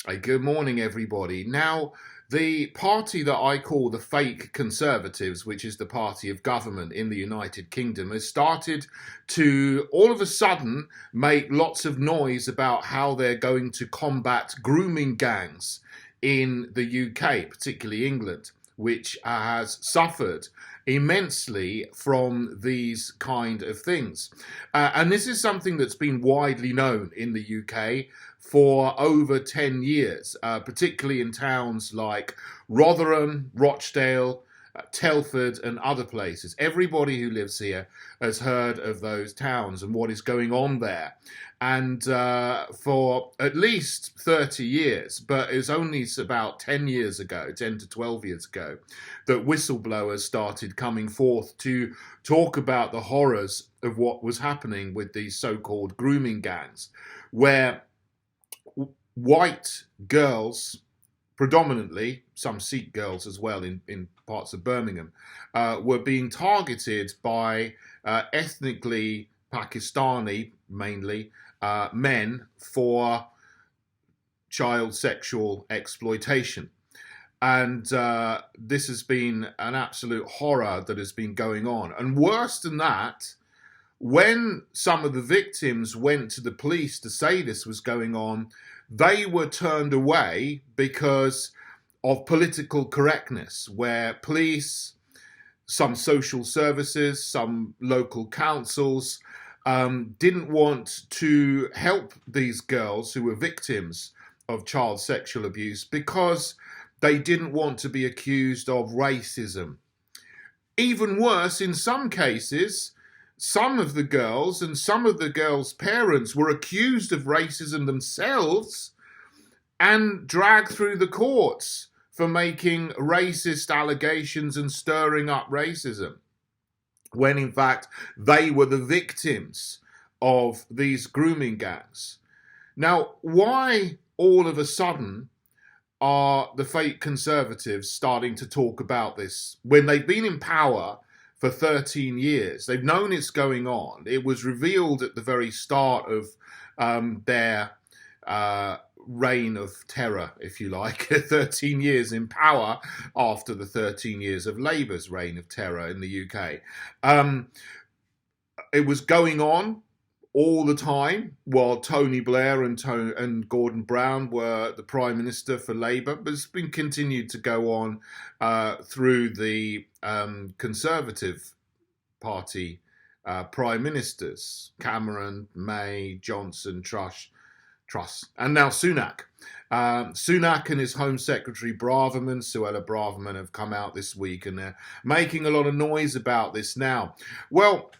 Hey, good morning, everybody. Now, the party that I call the fake Conservatives, which is the party of government in the United Kingdom, has started to all of a sudden make lots of noise about how they're going to combat grooming gangs in the UK, particularly England, which has suffered immensely from these kind of things. And this is something that's been widely known in the UK for over 10 years, particularly in towns like Rotherham, Rochdale, Telford, and other places. Everybody who lives here has heard of those towns and what is going on there. And for at least 30 years, but it was only about 10 years ago, 10 to 12 years ago, that whistleblowers started coming forth to talk about the horrors of what was happening with these so-called grooming gangs, where white girls, predominantly some Sikh girls as well in parts of Birmingham, were being targeted by ethnically Pakistani, mainly, men for child sexual exploitation. And this has been an absolute horror that has been going on. And worse than that, when some of the victims went to the police to say this was going on, they were turned away because of political correctness, where police, some social services, some local councils didn't want to help these girls who were victims of child sexual abuse because they didn't want to be accused of racism. Even worse, in some cases, some of the girls and some of the girls' parents were accused of racism themselves and dragged through the courts for making racist allegations and stirring up racism, when in fact they were the victims of these grooming gangs. Now, why all of a sudden are the fake Conservatives starting to talk about this when they've been in power for 13 years? They've known it's going on. It was revealed at the very start of their reign of terror, if you like, 13 years in power after the 13 years of Labour's reign of terror in the UK. It was going on all the time while Tony Blair and Gordon Brown were the Prime Minister for Labour, but it's been continued to go on through the Conservative Party Prime Ministers, Cameron, May, Johnson, Truss, and now Sunak. Sunak and his Home Secretary Braverman, Suella Braverman, have come out this week and they're making a lot of noise about this now. Well,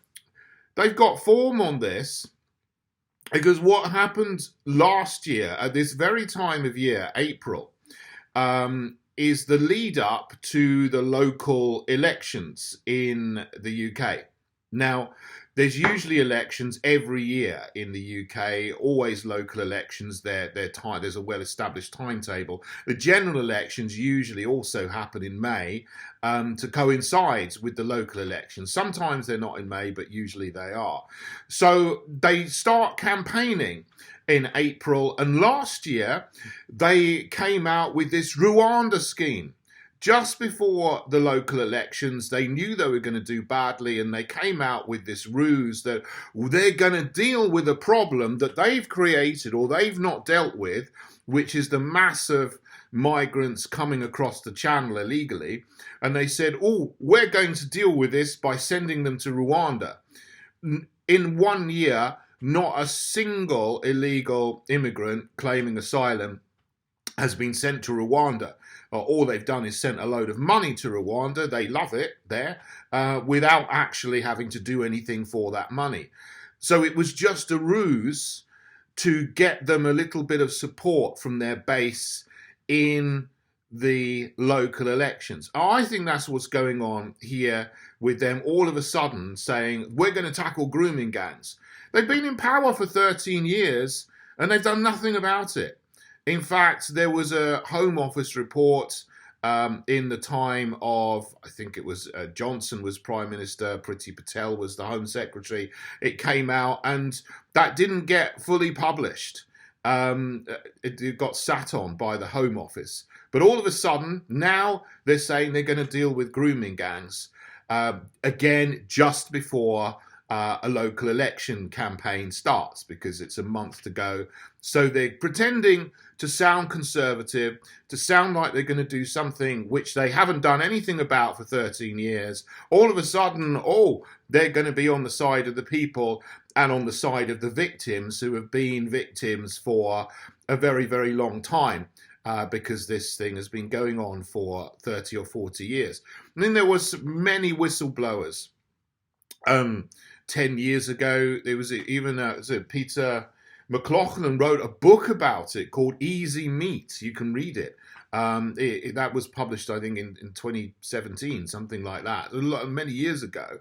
they've got form on this because what happened last year at this very time of year, April, is the lead up to the local elections in the UK. Now, there's usually elections every year in the UK, always local elections. There's a well-established timetable. The general elections usually also happen in May to coincide with the local elections. Sometimes they're not in May, but usually they are. So they start campaigning in April, and last year they came out with this Rwanda scheme. Just before the local elections, they knew they were going to do badly, and they came out with this ruse that they're going to deal with a problem that they've created or they've not dealt with, which is the mass of migrants coming across the channel illegally. And they said, we're going to deal with this by sending them to Rwanda. In 1 year, not a single illegal immigrant claiming asylum has been sent to Rwanda. All they've done is sent a load of money to Rwanda. They love it there, without actually having to do anything for that money. So it was just a ruse to get them a little bit of support from their base in the local elections. I think that's what's going on here with them all of a sudden saying, we're going to tackle grooming gangs. They've been in power for 13 years and they've done nothing about it. In fact, there was a Home Office report in the time of, I think it was Johnson was Prime Minister, Priti Patel was the Home Secretary. It came out and that didn't get fully published. it got sat on by the Home Office. But all of a sudden, now they're saying they're going to deal with grooming gangs again just before a local election campaign starts, because it's a month to go. So they're pretending to sound conservative, to sound like they're going to do something which they haven't done anything about for 13 years. All of a sudden, they're going to be on the side of the people and on the side of the victims who have been victims for a very, very long time. Because this thing has been going on for 30 or 40 years. And then there was many whistleblowers. 10 years ago, there was even Peter McLaughlin wrote a book about it called Easy Meat. You can read it. That was published, I think, in 2017, something like that, many years ago,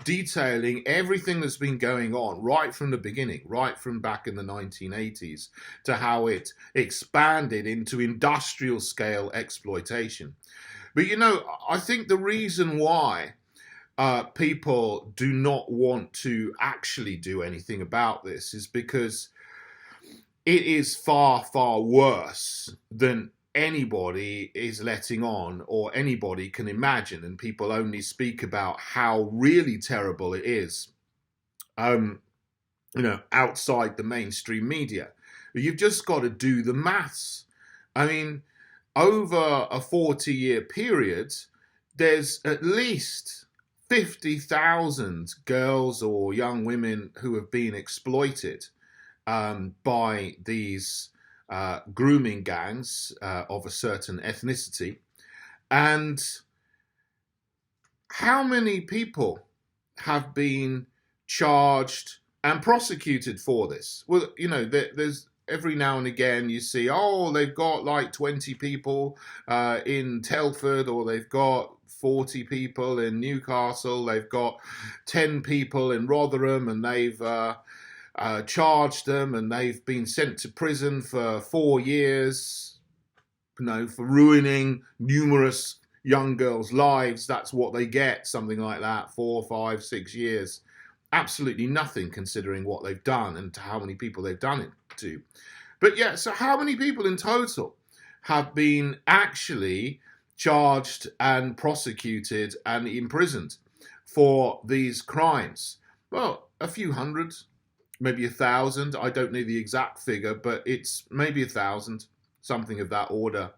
detailing everything that's been going on right from the beginning, right from back in the 1980s, to how it expanded into industrial scale exploitation. But, I think the reason why people do not want to actually do anything about this is because it is far, far worse than anybody is letting on or anybody can imagine. And people only speak about how really terrible it is, outside the mainstream media. You've just got to do the maths. I mean, over a 40-year period, there's at least 50,000 girls or young women who have been exploited by these grooming gangs of a certain ethnicity. And how many people have been charged and prosecuted for this? Well, there's every now and again you see, they've got like 20 people in Telford, or they've got 40 people in Newcastle, they've got 10 people in Rotherham, and they've charged them, and they've been sent to prison for 4 years, for ruining numerous young girls' lives. That's what they get, something like that, 4, 5, 6 years. Absolutely nothing considering what they've done and to how many people they've done it to. But yeah, so how many people in total have been actually charged and prosecuted and imprisoned for these crimes? Well, a few hundred, maybe 1,000. I don't know the exact figure, but it's maybe 1,000, something of that order,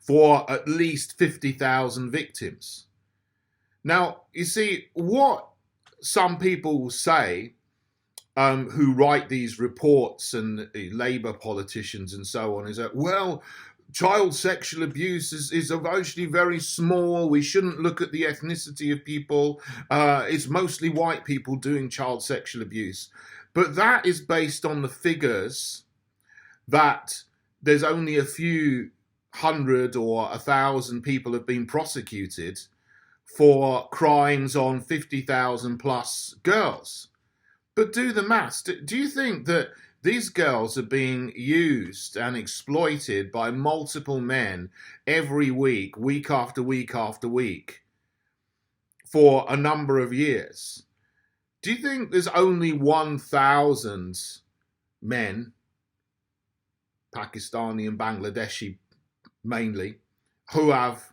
for at least 50,000 victims. Now, you see, what some people will say, who write these reports, and Labour politicians and so on, is that, well, child sexual abuse is actually very small. We shouldn't look at the ethnicity of people. It's mostly white people doing child sexual abuse. But that is based on the figures that there's only a few hundred or 1,000 people have been prosecuted for crimes on 50,000 plus girls. But do the maths. Do you think that these girls are being used and exploited by multiple men every week, week after week after week, for a number of years? Do you think there's only 1,000 men, Pakistani and Bangladeshi mainly, who have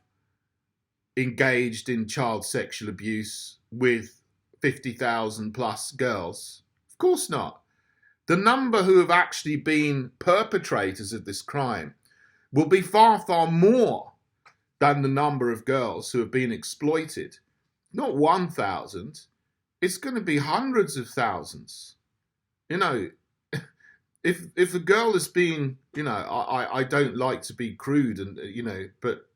engaged in child sexual abuse with 50,000 plus girls? Of course not. The number who have actually been perpetrators of this crime will be far, far more than the number of girls who have been exploited. Not 1,000. It's going to be hundreds of thousands. If a girl is being, I don't like to be crude, and but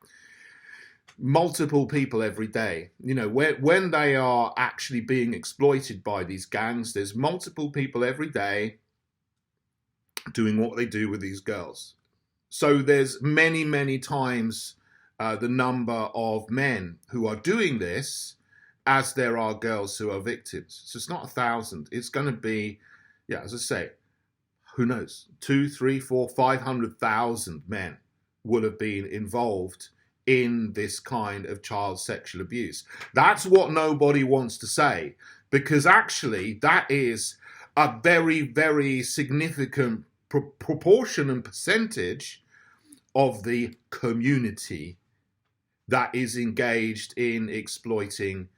multiple people every day, when they are actually being exploited by these gangs, there's multiple people every day doing what they do with these girls. So there's many, many times the number of men who are doing this as there are girls who are victims. So it's not 1,000. It's going to be, as I say, who knows, 2, 3, 4, 500,000 men will have been involved in this kind of child sexual abuse. That's what nobody wants to say, because actually that is a very, very significant proportion and percentage of the community that is engaged in exploiting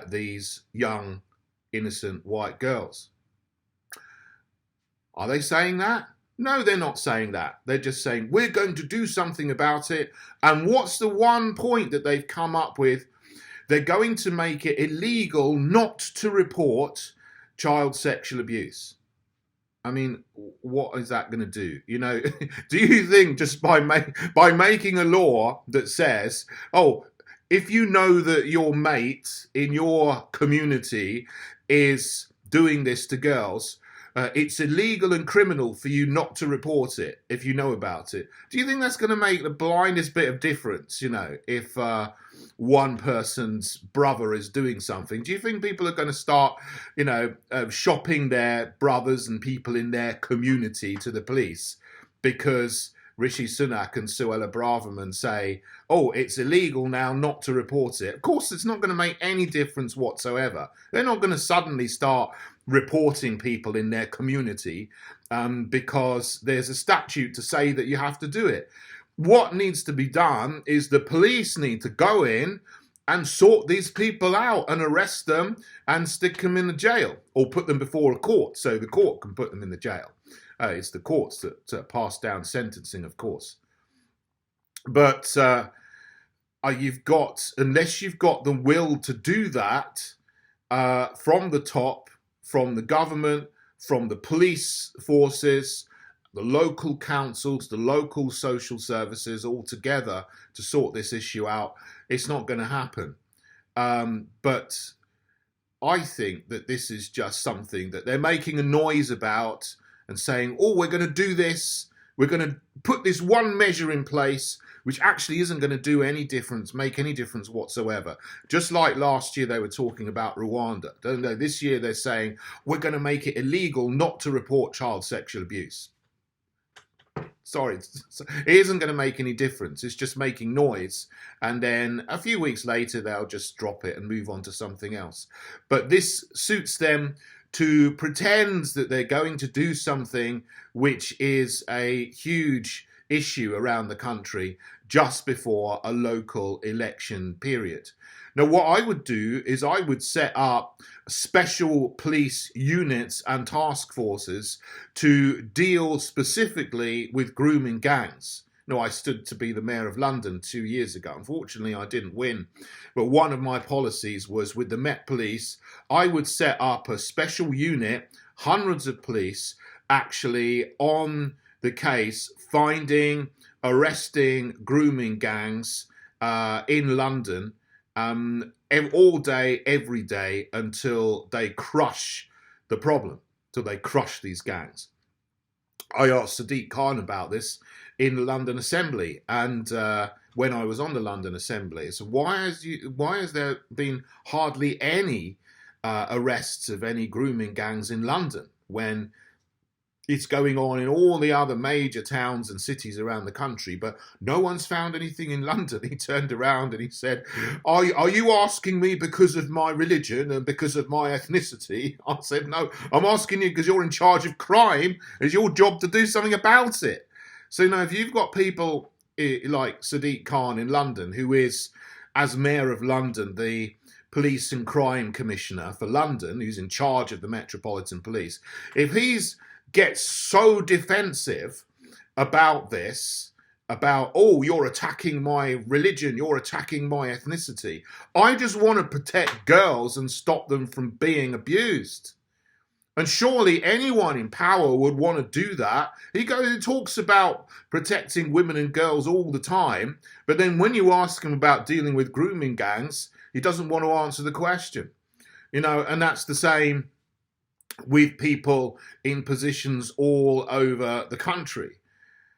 these young, innocent white girls. Are they saying that? No, they're not saying that. They're just saying, we're going to do something about it. And what's the one point that they've come up with? They're going to make it illegal not to report child sexual abuse. I mean, what is that going to do? You know, do you think just by making a law that says, oh, if you know that your mate in your community is doing this to girls, it's illegal and criminal for you not to report it if you know about it. Do you think that's going to make the blindest bit of difference, you know, if one person's brother is doing something? Do you think people are going to start, you know, shopping their brothers and people in their community to the police because Rishi Sunak and Suella Braverman say, oh, it's illegal now not to report it? Of course, it's not going to make any difference whatsoever. They're not going to suddenly start reporting people in their community because there's a statute to say that you have to do it. What needs to be done is the police need to go in and sort these people out and arrest them and stick them in the jail or put them before a court so the court can put them in the jail. It's the courts that pass down sentencing, of course. But unless you've got the will to do that from the top, from the government, from the police forces, the local councils, the local social services all together to sort this issue out, it's not going to happen. But I think that this is just something that they're making a noise about and saying, oh, we're going to do this. We're going to put this one measure in place, which actually isn't going to do any difference, make any difference whatsoever. Just like last year they were talking about Rwanda. Don't they? This year they're saying, we're going to make it illegal not to report child sexual abuse. Sorry, it isn't going to make any difference. It's just making noise. And then a few weeks later, they'll just drop it and move on to something else. But this suits them to pretend that they're going to do something which is a huge issue around the country just before a local election period. Now, what I would do is I would set up special police units and task forces to deal specifically with grooming gangs. Now, I stood to be the mayor of London 2 years ago. Unfortunately, I didn't win. But one of my policies was with the Met Police, I would set up a special unit, hundreds of police actually on the case, finding, arresting grooming gangs in London all day, every day, until they crush the problem, till they crush these gangs. I asked Sadiq Khan about this in the London Assembly, and when I was on the London Assembly, so why has there been hardly any arrests of any grooming gangs in London when it's going on in all the other major towns and cities around the country, but no one's found anything in London? He turned around and he said, are you asking me because of my religion and because of my ethnicity? I said, no, I'm asking you because you're in charge of crime. It's your job to do something about it. So now if you've got people like Sadiq Khan in London, who is, as Mayor of London, the Police and Crime Commissioner for London, who's in charge of the Metropolitan Police, if he's gets so defensive about this, about, oh, you're attacking my religion, you're attacking my ethnicity. I just want to protect girls and stop them from being abused. And surely anyone in power would want to do that. He talks about protecting women and girls all the time, but then when you ask him about dealing with grooming gangs, he doesn't want to answer the question. You know, and that's the same with people in positions all over the country.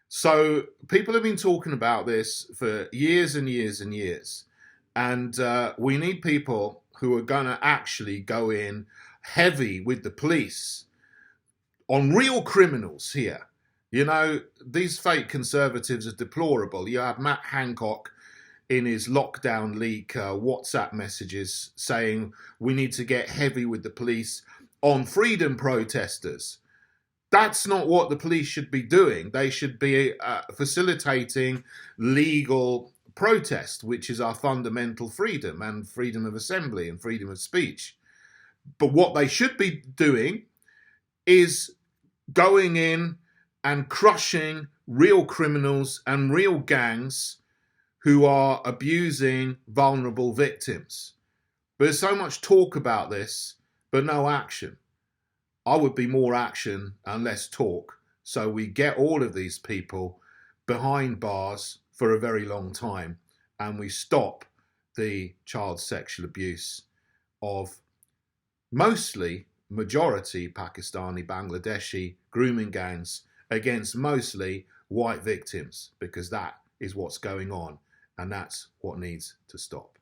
So people have been talking about this for years and years and years. And we need people who are going to actually go in heavy with the police on real criminals here. You know, these fake conservatives are deplorable. You have Matt Hancock in his lockdown leak WhatsApp messages saying we need to get heavy with the police on freedom protesters. That's not what the police should be doing. They should be facilitating legal protest, which is our fundamental freedom, and freedom of assembly and freedom of speech. But what they should be doing is going in and crushing real criminals and real gangs who are abusing vulnerable victims. There's so much talk about this, but no action. I would be more action and less talk, so we get all of these people behind bars for a very long time, and we stop the child sexual abuse of mostly majority Pakistani, Bangladeshi grooming gangs against mostly white victims, because that is what's going on, and that's what needs to stop.